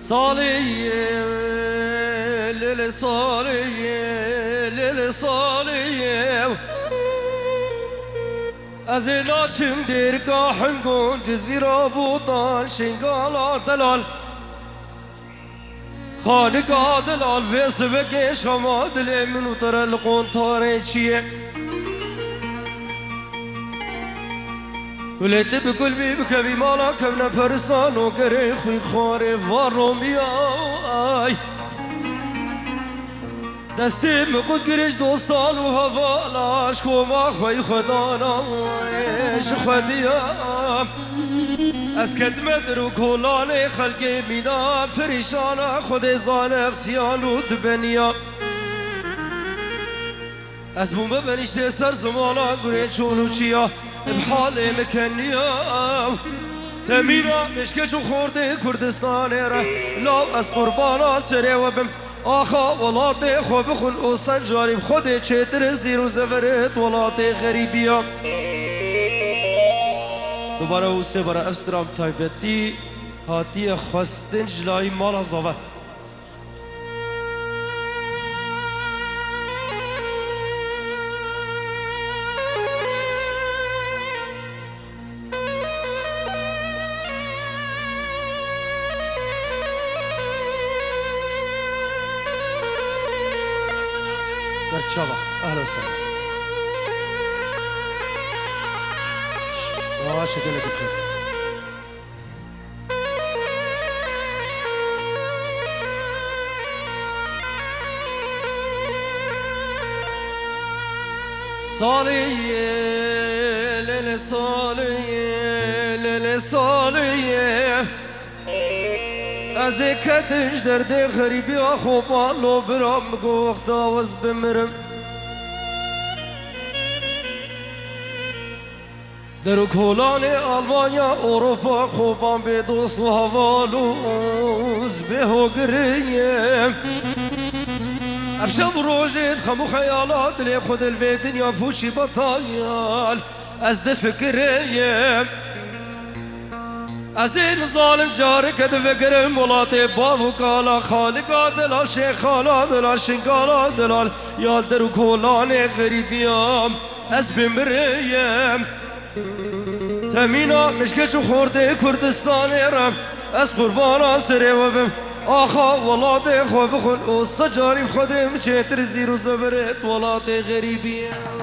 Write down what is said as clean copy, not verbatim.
صالي ليل صالي ليل صالي أزيلاتشم ديركا حنقون جزيرة بوطان شنقالا دلال خالقا دلال في سبكيش خما دلي منو ترى القون طاريتشيه ولد بكل بيبك بمالا كبنا فرسان وكري خوي خاري فارومياي دستي مقود قريش دوستان وهفالاش كوما خوي خدانا ايش خديام اسكت مدرو كولاني خلقي مينا فريشانا خدي زانق سيانو دبنيا اسبو مبنيش سر زمانا قريش شونو چيا بحالي مكنيا تمينا مشكجو خورده كردستاني را لا از قربانا سري وبم آخا ولاتي خو بخون او سنجاري بخوده چتر زيرو زفرت ولاتي غريبيا دوباره او سه برا افسترام تایبتی هاتی خواستن جلای مالا زاوه سرچابا اهلا وسهلا شكرا لك بخير صالي ليل صالي ليل صالي ازكتش درد غريبي اخو بالو برام قوخ داوز بمرم در کلان آلمانیا اروپا خوبان به دوست و هوالوز به هوگریم افشب روجت خمو خیالات لی خود الوی دنیا فوشی بطایال از ده فکریم از این ظالم جاره کده فکرم ولات باو کالا خالقا دلال شیخالا دلال شنگالا دلال یال در کلان غریبیم از بمریم تمينا مشكجو خورده كردستاني رم از قربانا سري وبم آخا ولاتي خو بخون او سجاري بخودم چتر زيرو زبرت ولاتي غريبية